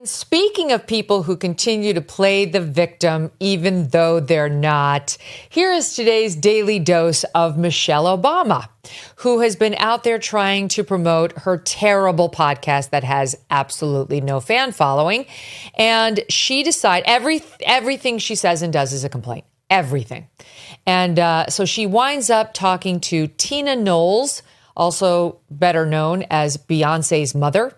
Speaking of people who continue to play the victim even though they're not, here is today's daily dose of Michelle Obama, who has been out there trying to promote her terrible podcast that has absolutely no fan following. And she decided everything she says and does is a complaint. Everything. And so she winds up talking to Tina Knowles, also better known as Beyonce's mother.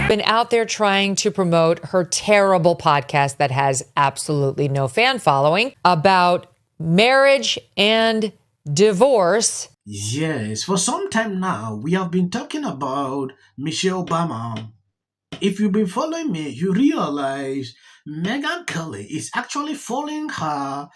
Been out there trying to promote her terrible podcast that has absolutely no fan following about marriage and divorce. Yes, for some time now, we have been talking about Michelle Obama. If you've been following me, you realize Megyn Kelly is actually following her.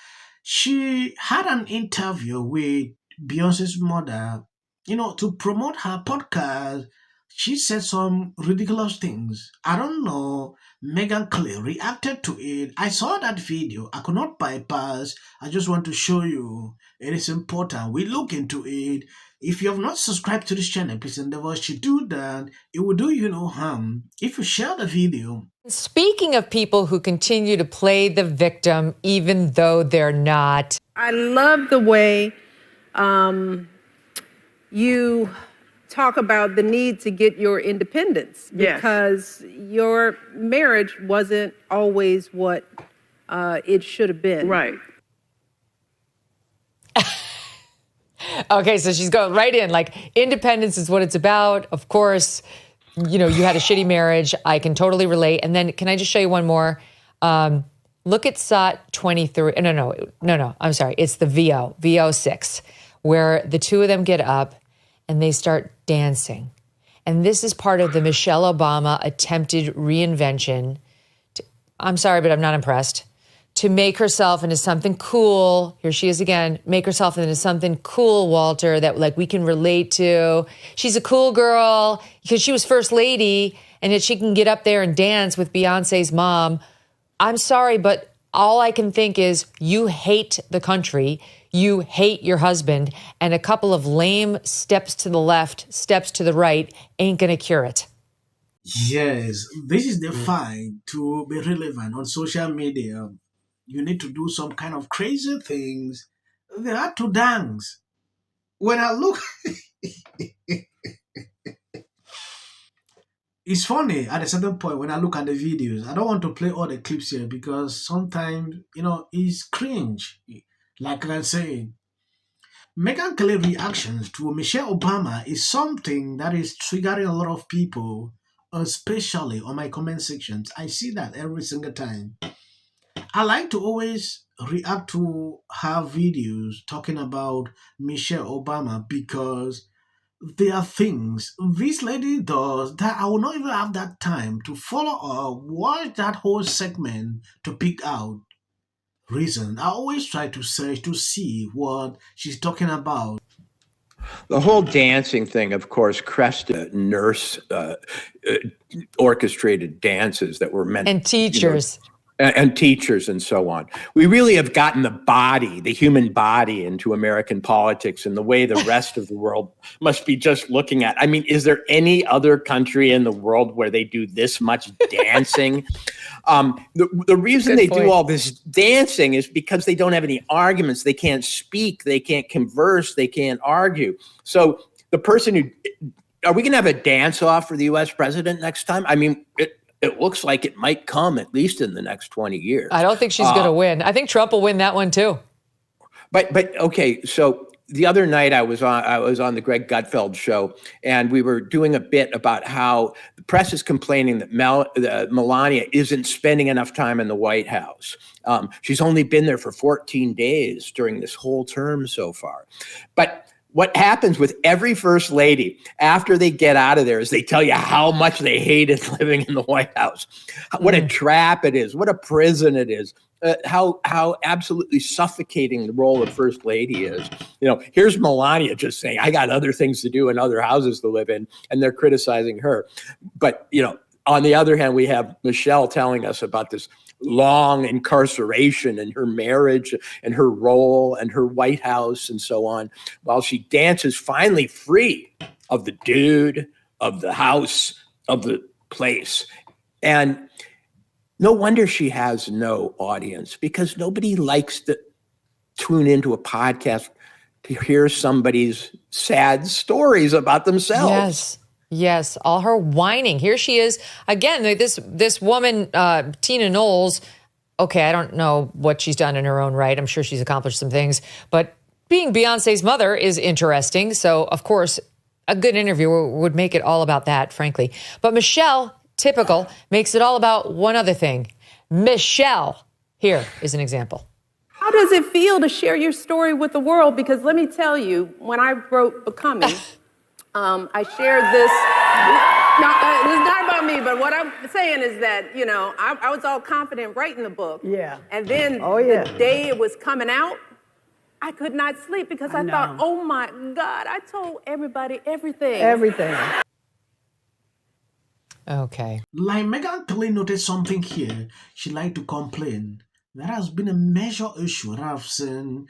She had an interview with Beyonce's mother, to promote her podcast. She said some ridiculous things. I don't know. Megyn Kelly reacted to it. I saw that video. I could not bypass. I just want to show you. It is important. We look into it. If you have not subscribed to this channel, please endeavor to do that. It will do you no harm if you share the video. Speaking of people who continue to play the victim even though they're not. I love the way you talk about the need to get your independence because your marriage wasn't always what it should have been. Right. Okay, so she's going right in, like, independence is what it's about. Of course, you had a shitty marriage. I can totally relate. And then can I just show you one more? Look at SOT 23. No, I'm sorry. It's the VO6, where the two of them get up and they start dancing. And this is part of the Michelle Obama attempted reinvention. I'm sorry, but I'm not impressed. To make herself into something cool. Here she is again. Make herself into something cool, Walter, that we can relate to. She's a cool girl because she was first lady and that she can get up there and dance with Beyonce's mom. I'm sorry, but all I can think is you hate the country. You hate your husband, and a couple of lame steps to the left, steps to the right ain't going to cure it. Yes, this is the fight to be relevant on social media. You need to do some kind of crazy things. They are to dance. When I look, it's funny at a certain point when I look at the videos. I don't want to play all the clips here because sometimes, it's cringe. Like I said, Megyn Kelly reactions to Michelle Obama is something that is triggering a lot of people, especially on my comment sections. I see that every single time. I like to always react to her videos talking about Michelle Obama because there are things this lady does that I will not even have that time to follow or watch that whole segment to pick out reason. I always try to search to see what she's talking about. The whole dancing thing, of course, crested nurse orchestrated dances that were meant and teachers. And teachers and so on. We really have gotten the human body into American politics in the way the rest of the world must be just looking at. I mean, is there any other country in the world where they do this much dancing? The reason they do all this dancing is because they don't have any arguments. They can't speak. They can't converse. They can't argue. So the person are we going to have a dance off for the U.S. president next time? I mean, it looks like it might come at least in the next 20 years. I don't think she's going to win. I think Trump will win that one too. But okay, so the other night I was on the Greg Gutfeld show, and we were doing a bit about how the press is complaining that Melania isn't spending enough time in the White House. She's only been there for 14 days during this whole term so far. But what happens with every first lady after they get out of there is they tell you how much they hated living in the White House, what a trap it is, what a prison it is, how absolutely suffocating the role of first lady is. Here's Melania just saying, I got other things to do and other houses to live in, and they're criticizing her. But, on the other hand, we have Michelle telling us about this long incarceration and her marriage and her role and her White House and so on, while she dances finally free of the dude, of the house, of the place. And no wonder she has no audience, because nobody likes to tune into a podcast to hear somebody's sad stories about themselves. Yes. Yes, all her whining. Here she is again. This woman, Tina Knowles. Okay, I don't know what she's done in her own right. I'm sure she's accomplished some things, but being Beyonce's mother is interesting. So, of course, a good interviewer would make it all about that, frankly. But Michelle, typical, makes it all about one other thing. Michelle, here is an example. How does it feel to share your story with the world? Because let me tell you, when I wrote Becoming, I shared this. No, it's not about me, but what I'm saying is that, you know, I was all confident writing the book. Yeah. And then the day it was coming out, I could not sleep because I thought, oh my God, I told everybody everything. Everything. Okay. Like Megyn Kelly noted something here. She liked to complain. That has been a major issue that I've seen.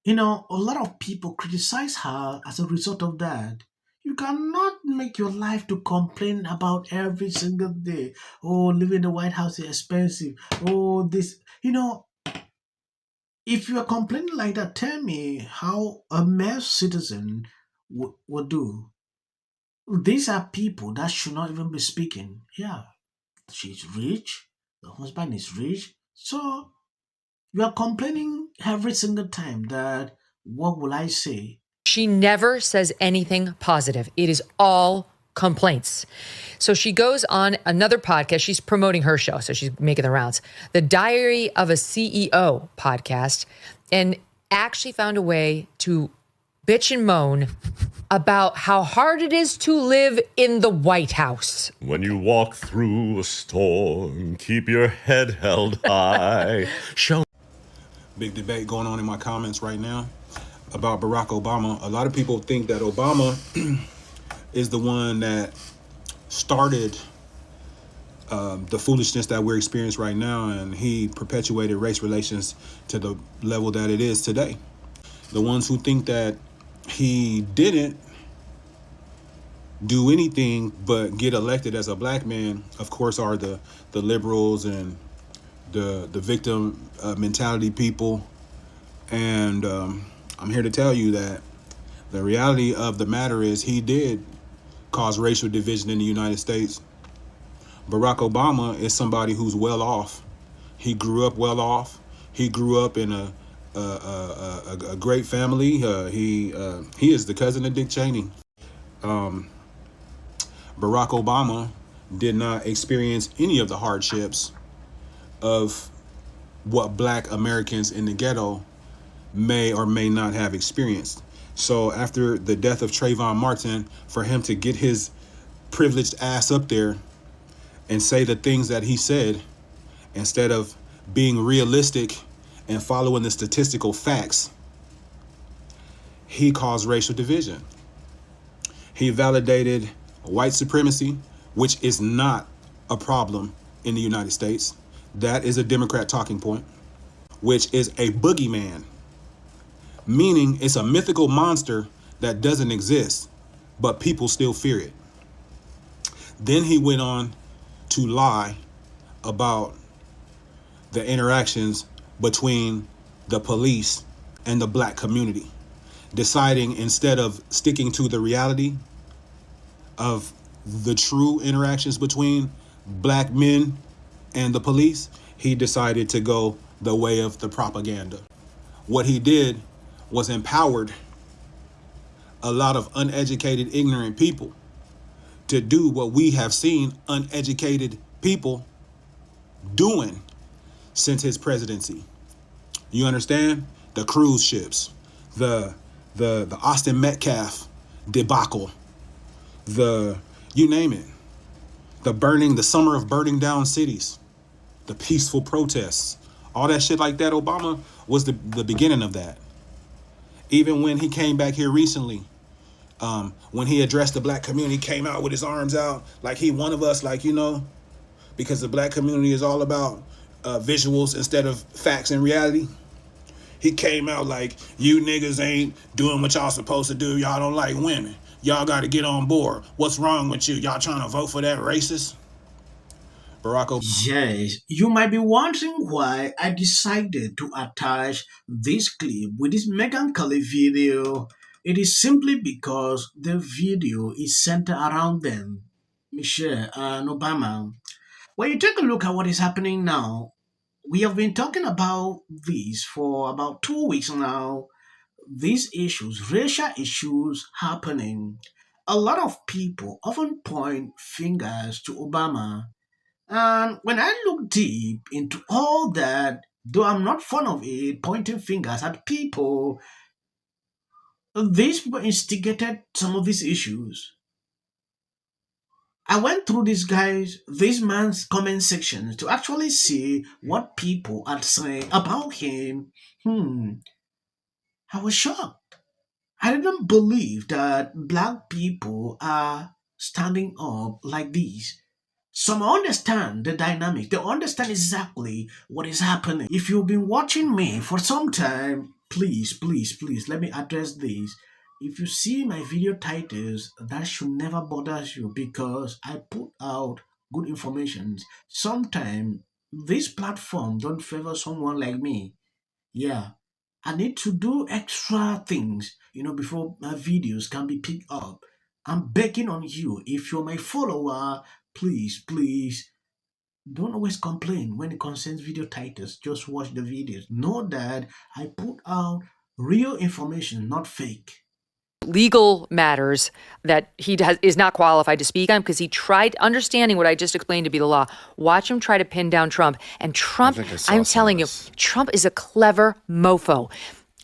You know, a lot of people criticize her as a result of that. You cannot make your life to complain about every single day. Oh, living in the White House is expensive. Oh, this. You know, if you are complaining like that, tell me how a mere citizen would do. These are people that should not even be speaking. Yeah, she's rich. The husband is rich. So you are complaining every single time that, what will I say? She never says anything positive. It is all complaints. So she goes on another podcast. She's promoting her show, so she's making the rounds. The Diary of a CEO podcast, and actually found a way to bitch and moan about how hard it is to live in the White House. When you walk through a storm, keep your head held high. Show. Big debate going on in my comments right now about Barack Obama. A lot of people think that Obama is the one that started the foolishness that we're experiencing right now, and he perpetuated race relations to the level that it is today. The ones who think that he didn't do anything but get elected as a black man, of course, are the liberals and the victim mentality people. And I'm here to tell you that the reality of the matter is he did cause racial division in the United States. Barack Obama is somebody who's well off. He grew up well off. He grew up in a great family. He is the cousin of Dick Cheney. Barack Obama did not experience any of the hardships of what black Americans in the ghetto may or may not have experienced. So after the death of Trayvon Martin, for him to get his privileged ass up there and say the things that he said, instead of being realistic and following the statistical facts, he caused racial division. He validated white supremacy, which is not a problem in the United States. That is a Democrat talking point, which is a boogeyman, meaning it's a mythical monster that doesn't exist, but people still fear it. Then he went on to lie about the interactions between the police and the black community, deciding instead of sticking to the reality of the true interactions between black men and the police, he decided to go the way of the propaganda. What he did was empowered a lot of uneducated, ignorant people to do what we have seen uneducated people doing since his presidency. You understand? The cruise ships, the Austin Metcalf debacle, you name it, the summer of burning down cities, the peaceful protests, all that shit like that. Obama was the beginning of that. Even when he came back here recently, when he addressed the black community, came out with his arms out like he one of us, like, you know, because the black community is all about visuals instead of facts and reality. He came out like, you niggas ain't doing what y'all supposed to do. Y'all don't like women. Y'all got to get on board. What's wrong with you? Y'all trying to vote for that racist? Barack Obama. Yes, you might be wondering why I decided to attach this clip with this Megyn Kelly video. It is simply because the video is centered around them, Michelle and Obama. When you take a look at what is happening now, we have been talking about this for about 2 weeks now. These issues, racial issues happening. A lot of people often point fingers to Obama. And when I look deep into all that, though I'm not fond of it, pointing fingers at people, these people instigated some of these issues. I went through this man's comment sections to actually see what people are saying about him. I was shocked. I didn't believe that black people are standing up like this. Some understand the dynamic. They understand exactly what is happening. If you've been watching me for some time, please, let me address this. If you see my video titles, that should never bother you because I put out good information. Sometimes this platform don't favor someone like me. Yeah, I need to do extra things, before my videos can be picked up. I'm begging on you, if you're my follower, please, don't always complain when it concerns video titles. Just watch the videos. Know that I put out real information, not fake. Legal matters that is not qualified to speak on because he tried understanding what I just explained to be the law. Watch him try to pin down Trump. And Trump, I'm telling you, Trump is a clever mofo.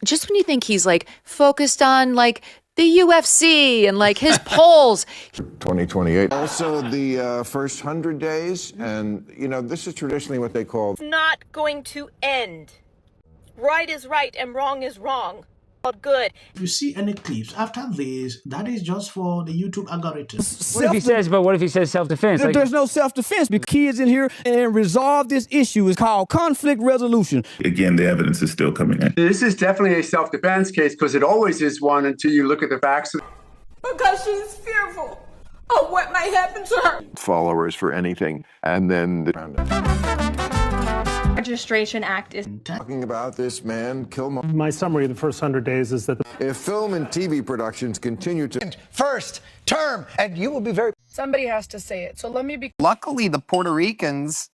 Just when you think he's like focused on like the UFC and like his polls. 2028. Also the first 100 days. And, this is traditionally what they call. It's not going to end. Right is right and wrong is wrong. Good. If you see any clips after this, that is just for the YouTube algorithm. What if he says self-defense? There's no self-defense because kids in here and resolve this issue is called conflict resolution. Again, the evidence is still coming in. This is definitely a self-defense case because it always is one until you look at the facts. Because she's fearful of what might happen to her. Followers for anything. And then Registration Act is talking about this man, My summary of the first 100 days is that if film and TV productions continue to first term, and you will be very. Somebody has to say it. So let me be. Luckily, the Puerto Ricans